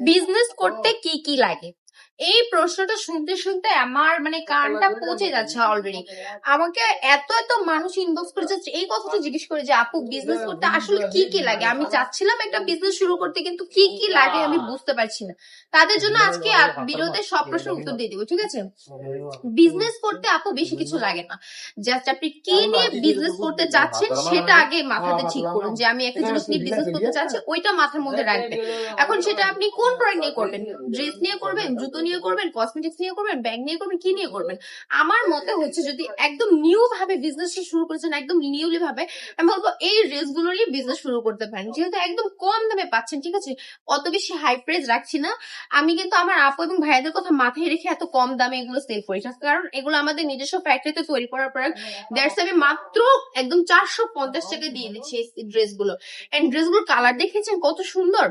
Business করতে কি কি লাগে? এই প্রশ্নটা শুনতে শুনতে আমার মানে কানটা পচে যাচ্ছে অলরেডি। আমাকে এত এত মানুষ ইনবক্স করে যাচ্ছে এই কথাটা জিজ্ঞেস করে যে আপু বিজনেস করতে আসলে কি কি লাগে। আমি চাচ্ছিলাম একটা বিজনেস শুরু করতে, কিন্তু কি কি লাগে আমি বুঝতে পারছি না। তাদের জন্য আজকে ভিডিওতে সব প্রশ্নের উত্তর দিয়ে দিব, ঠিক আছে? বিজনেস করতে আপু বেশি কিছু লাগে না। জাস্ট আপনি কি নিয়ে বিজনেস করতে চাচ্ছেন সেটা আগে মাথাতে ঠিক করুন, যে আমি একটা জিনিস নিয়ে বিজনেস করতে চাচ্ছি, ওইটা মাথার মধ্যে রাখবেন। এখন সেটা আপনি কোন প্রোডাক্ট নিয়ে করবেন, ড্রেস নিয়ে করবেন, জুতো নিয়ে করবেন, কসমেটিক্স নিয়ে করবেন, ব্যাগ নিয়ে করবেন, কি নিয়ে করবেন? আমার মতে হচ্ছে যদি একদম নিউ ভাবে বিজনেসটা শুরু করেছেন, একদম নিউলি ভাবে, আমি বলবো এই ড্রেস গুলো নিয়ে বিজনেস শুরু করতে পারেন, যেহেতু একদম কম দামে পাচ্ছেন, ঠিক আছে? অত বেশি হাই প্রাইস রাখছি না। আমি কিন্তু আমার আপু এবং ভাইয়াদের কথা মাথায় রেখে এত কম দামে এগুলো সেল করি, কারণ এগুলো আমাদের নিজস্ব ফ্যাক্টরিতে তৈরি করার প্রোডাক্ট। দ্যাটস আমি মাত্র একদম 450 টাকা দিয়ে দিচ্ছি এই ড্রেস গুলো। এন্ড ড্রেস গুলোর কালার দেখেছেন কত সুন্দর,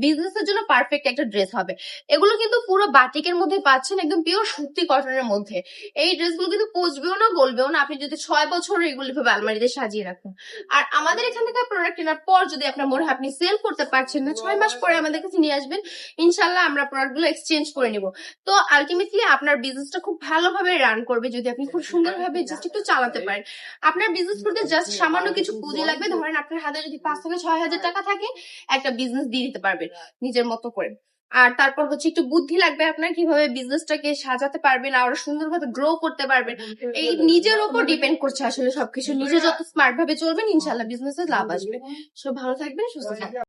বিজনেসের জন্য পারফেক্ট একটা ড্রেস হবে। এগুলো কিন্তু পুরো বাটিকের মধ্যে পাচ্ছেন, একদম পিওর সুতি কটনের মধ্যে। এই ড্রেসগুলো কিন্তু পচবেও না, গলবেও না, আপনি যদি 6 বছর এগুলো ভাবে আলমারিতে সাজিয়ে রাখুন। আর আমাদের এখান থেকে প্রোডাক্ট কেনার পর যদি আপনার মনে হয় আপনি সেল করতে পারছেন না, 6 মাস পরে আমাদের কাছে নিয়ে আসবেন, ইনশাল্লাহ আমরা প্রোডাক্ট গুলো এক্সচেঞ্জ করে নিব। তো আলটিমেটলি আপনার বিজনেসটা খুব ভালোভাবে রান করবে যদি আপনি খুব সুন্দরভাবে জাস্ট একটু চালাতে পারেন। আপনার বিজনেস করতে জাস্ট সামান্য কিছু পুঁজি লাগবে। ধরেন আপনার হাতে যদি 5 থেকে 6 হাজার টাকা থাকে, একটা বিজনেস দিয়ে দিতে পারবেন নিজের মতো করে। আর তারপর হচ্ছে একটু বুদ্ধি লাগবে আপনার, কিভাবে বিজনেসটাকে সাজাতে পারবেন, আরো সুন্দরভাবে গ্রো করতে পারবেন। এই নিজের উপর ডিপেন্ড করছে আসলে সবকিছু। নিজে যত স্মার্ট ভাবে চলবেন, ইনশাল্লাহ বিজনেসে লাভ আসবে। সব ভালো থাকবেন, সুস্থ থাকবেন।